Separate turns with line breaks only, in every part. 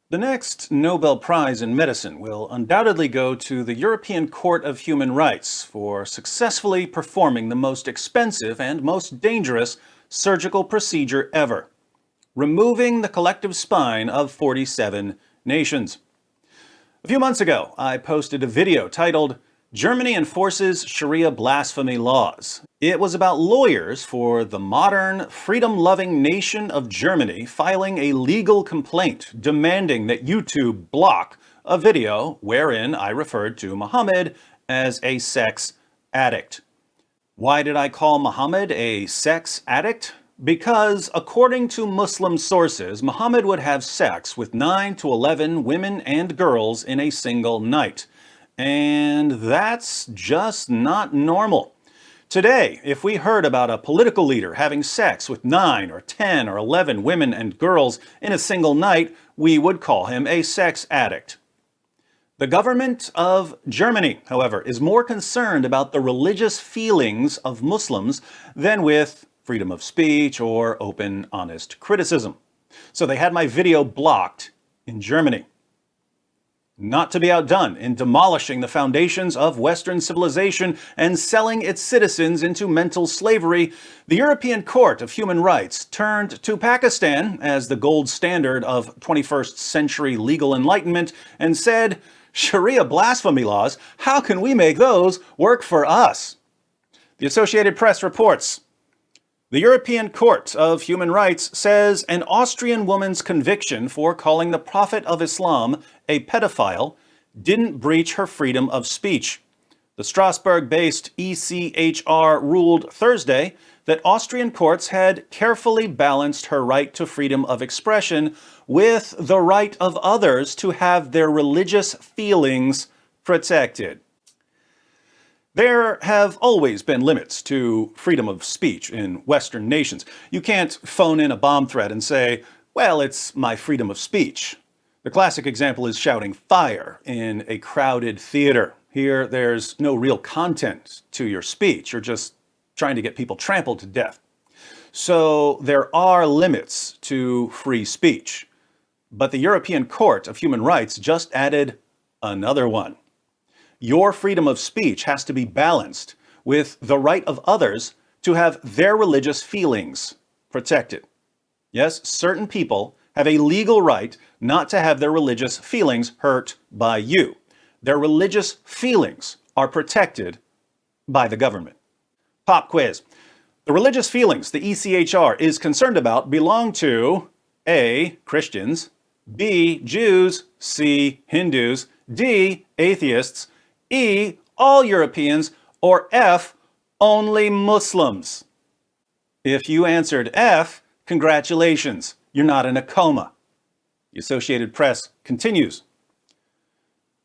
The next Nobel Prize in Medicine will undoubtedly go to the European Court of Human Rights for successfully performing the most expensive and most dangerous surgical procedure ever, removing the collective spine of 47 nations. A few months ago, I posted a video titled, "Germany Enforces Sharia Blasphemy Laws." It was about lawyers for the modern, freedom-loving nation of Germany filing a legal complaint demanding that YouTube block a video wherein I referred to Muhammad as a sex addict. Why did I call Muhammad a sex addict? Because, according to Muslim sources, Muhammad would have sex with 9 to 11 women and girls in a single night. And that's just not normal. Today, if we heard about a political leader having sex with 9 or 10 or 11 women and girls in a single night, we would call him a sex addict. The government of Germany, however, is more concerned about the religious feelings of Muslims than with freedom of speech or open, honest criticism. So they had my video blocked in Germany. Not to be outdone in demolishing the foundations of Western civilization and selling its citizens into mental slavery, the European Court of Human Rights turned to Pakistan as the gold standard of 21st century legal enlightenment and said, "Sharia blasphemy laws, how can we make those work for us?" The Associated Press reports, the European Court of Human Rights says an Austrian woman's conviction for calling the Prophet of Islam a pedophile didn't breach her freedom of speech. The Strasbourg-based ECHR ruled Thursday that Austrian courts had carefully balanced her right to freedom of expression with the right of others to have their religious feelings protected. There have always been limits to freedom of speech in Western nations. You can't phone in a bomb threat and say, "Well, it's my freedom of speech." The classic example is shouting fire in a crowded theater. Here, there's no real content to your speech. You're just trying to get people trampled to death. So there are limits to free speech. But the European Court of Human Rights just added another one. Your freedom of speech has to be balanced with the right of others to have their religious feelings protected. Yes, certain people have a legal right not to have their religious feelings hurt by you. Their religious feelings are protected by the government. Pop quiz. The religious feelings the ECHR is concerned about belong to A, Christians, B, Jews, C, Hindus, D, atheists, E, all Europeans, or F, only Muslims. If you answered F, congratulations, you're not in a coma. The Associated Press continues.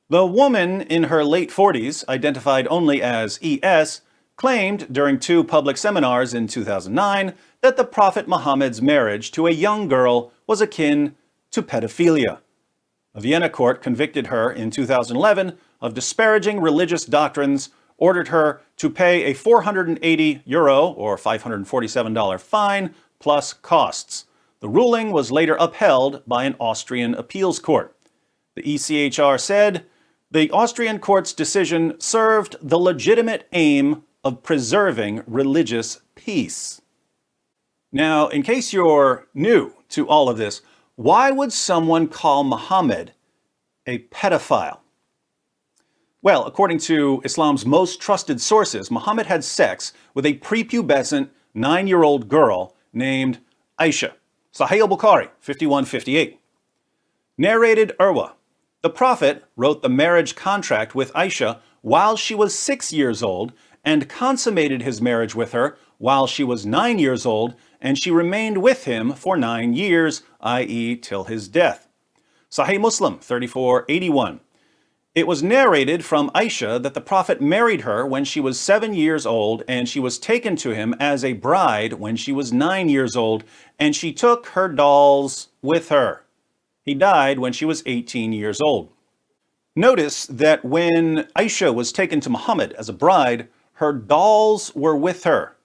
The woman in her late 40s, identified only as ES, claimed during 2 public seminars in 2009 that the Prophet Muhammad's marriage to a young girl was akin to pedophilia. A Vienna court convicted her in 2011 of disparaging religious doctrines, ordered her to pay a €480 or $547 fine plus costs. The ruling was later upheld by an Austrian appeals court. The ECHR said, the Austrian court's decision served the legitimate aim of preserving religious peace. Now, in case you're new to all of this, why would someone call Muhammad a pedophile? Well, according to Islam's most trusted sources, Muhammad had sex with a prepubescent 9-year-old girl named Aisha. Sahih al-Bukhari, 5158. Narrated Urwa, the Prophet wrote the marriage contract with Aisha while she was 6 years old and consummated his marriage with her while she was 9 years old, and she remained with him for 9 years, i.e. till his death. Sahih Muslim, 3481. It was narrated from Aisha that the Prophet married her when she was 7 years old, and she was taken to him as a bride when she was 9 years old, and she took her dolls with her. He died when she was 18 years old. Notice that when Aisha was taken to Muhammad as a bride, her dolls were with her.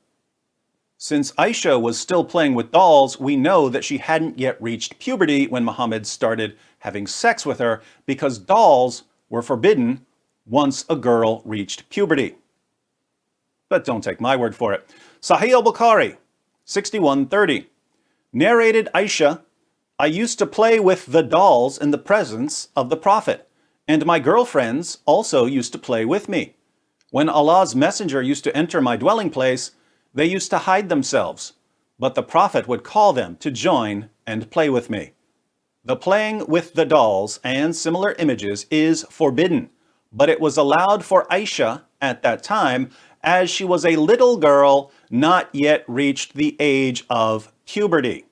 Since Aisha was still playing with dolls, we know that she hadn't yet reached puberty when Muhammad started having sex with her, because dolls were forbidden once a girl reached puberty. But don't take my word for it. Sahih al-Bukhari, 6130. Narrated Aisha, I used to play with the dolls in the presence of the Prophet, and my girlfriends also used to play with me. When Allah's messenger used to enter my dwelling place, they used to hide themselves, but the Prophet would call them to join and play with me. The playing with the dolls and similar images is forbidden, but it was allowed for Aisha at that time, as she was a little girl not yet reached the age of puberty.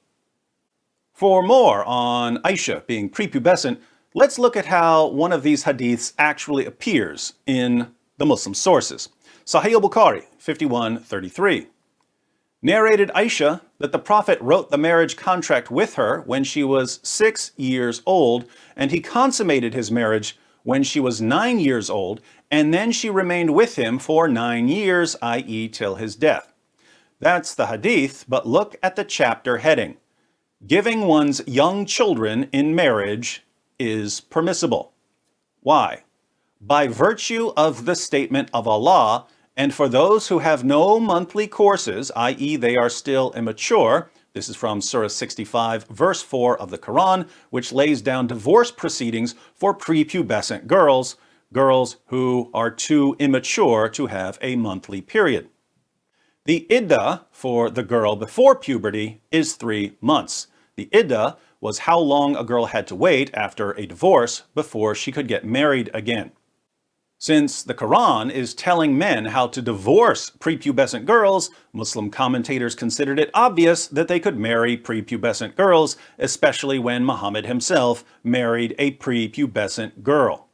For more on Aisha being prepubescent, let's look at how one of these hadiths actually appears in the Muslim sources. Sahih al-Bukhari, 5133. Narrated Aisha that the Prophet wrote the marriage contract with her when she was 6 years old, and he consummated his marriage when she was 9 years old, and then she remained with him for 9 years, i.e. till his death. That's the hadith, but look at the chapter heading. Giving one's young children in marriage is permissible. Why? By virtue of the statement of Allah, and for those who have no monthly courses, i.e. they are still immature, this is from Surah 65, verse 4 of the Quran, which lays down divorce proceedings for prepubescent girls, girls who are too immature to have a monthly period. The iddah for the girl before puberty is 3 months. The iddah was how long a girl had to wait after a divorce before she could get married again. Since the Quran is telling men how to divorce prepubescent girls, Muslim commentators considered it obvious that they could marry prepubescent girls, especially when Muhammad himself married a prepubescent girl.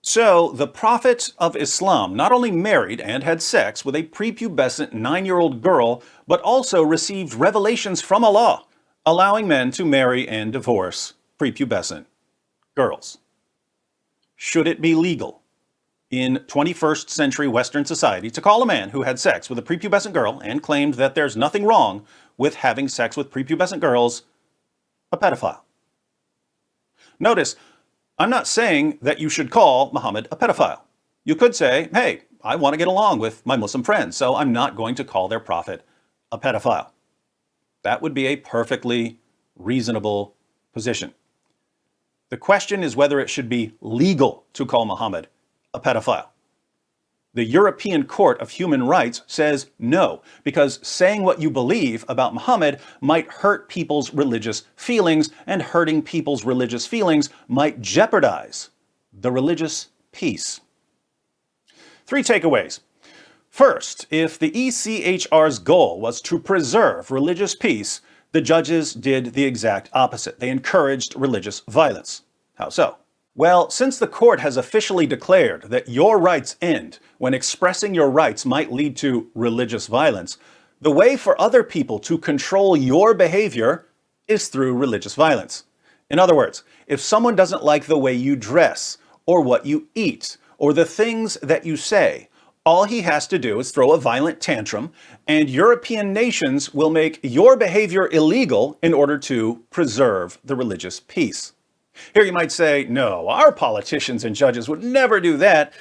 So, the Prophet of Islam not only married and had sex with a prepubescent 9-year-old girl, but also received revelations from Allah, allowing men to marry and divorce prepubescent girls. Should it be legal in 21st century Western society to call a man who had sex with a prepubescent girl and claimed that there's nothing wrong with having sex with prepubescent girls a pedophile? Notice, I'm not saying that you should call Muhammad a pedophile. You could say, hey, I want to get along with my Muslim friends, so I'm not going to call their prophet a pedophile. That would be a perfectly reasonable position. The question is whether it should be legal to call Muhammad a pedophile. The European Court of Human Rights says no, because saying what you believe about Muhammad might hurt people's religious feelings, and hurting people's religious feelings might jeopardize the religious peace. 3 takeaways. First, if the ECHR's goal was to preserve religious peace, the judges did the exact opposite. They encouraged religious violence. How so? Well, since the court has officially declared that your rights end when expressing your rights might lead to religious violence, the way for other people to control your behavior is through religious violence. In other words, if someone doesn't like the way you dress, or what you eat, or the things that you say, all he has to do is throw a violent tantrum, and European nations will make your behavior illegal in order to preserve the religious peace. Here you might say, no, our politicians and judges would never do that,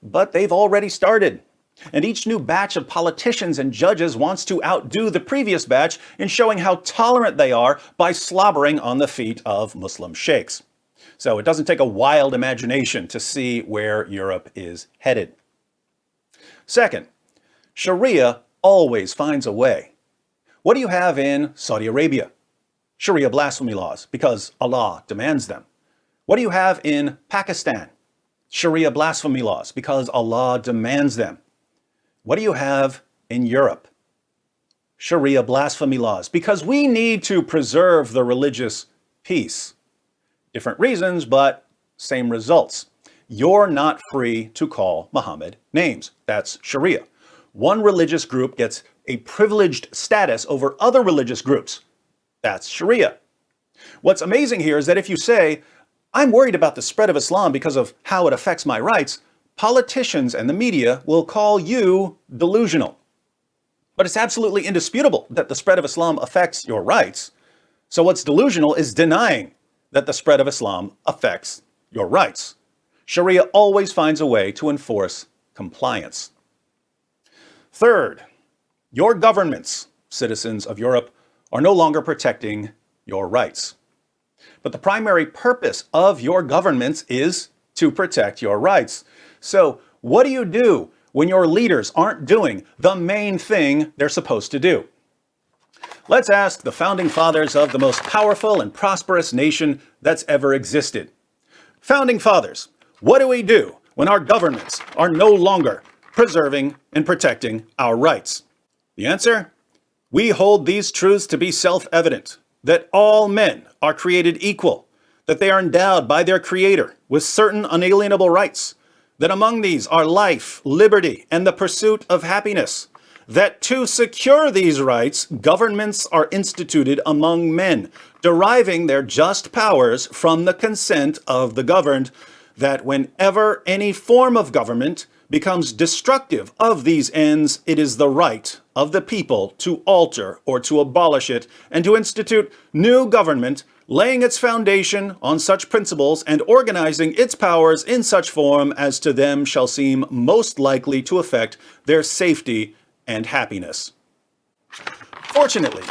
but they've already started. And each new batch of politicians and judges wants to outdo the previous batch in showing how tolerant they are by slobbering on the feet of Muslim sheikhs. So it doesn't take a wild imagination to see where Europe is headed. Second, Sharia always finds a way. What do you have in Saudi Arabia? Sharia blasphemy laws, because Allah demands them. What do you have in Pakistan? Sharia blasphemy laws, because Allah demands them. What do you have in Europe? Sharia blasphemy laws, because we need to preserve the religious peace. Different reasons, but same results. You're not free to call Muhammad names. That's Sharia. One religious group gets a privileged status over other religious groups. That's Sharia. What's amazing here is that if you say, I'm worried about the spread of Islam because of how it affects my rights, politicians and the media will call you delusional. But it's absolutely indisputable that the spread of Islam affects your rights. So what's delusional is denying that the spread of Islam affects your rights. Sharia always finds a way to enforce compliance. Third, your governments, citizens of Europe, are no longer protecting your rights. But the primary purpose of your governments is to protect your rights. So what do you do when your leaders aren't doing the main thing they're supposed to do? Let's ask the founding fathers of the most powerful and prosperous nation that's ever existed. Founding fathers, what do we do when our governments are no longer preserving and protecting our rights? The answer? We hold these truths to be self-evident, that all men are created equal, that they are endowed by their Creator with certain unalienable rights, that among these are life, liberty, and the pursuit of happiness, that to secure these rights, governments are instituted among men, deriving their just powers from the consent of the governed, that whenever any form of government becomes destructive of these ends, it is the right of the people to alter or to abolish it, and to institute new government, laying its foundation on such principles and organizing its powers in such form as to them shall seem most likely to affect their safety and happiness. Fortunately,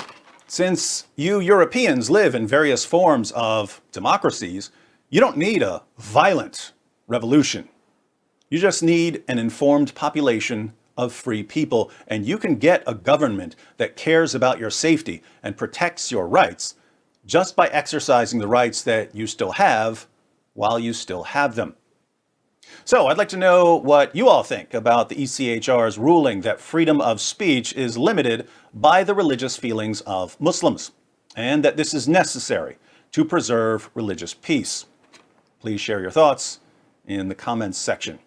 since you Europeans live in various forms of democracies, you don't need a violent revolution. You just need an informed population of free people, and you can get a government that cares about your safety and protects your rights just by exercising the rights that you still have while you still have them. So I'd like to know what you all think about the ECHR's ruling that freedom of speech is limited by the religious feelings of Muslims, and that this is necessary to preserve religious peace. Please share your thoughts in the comments section.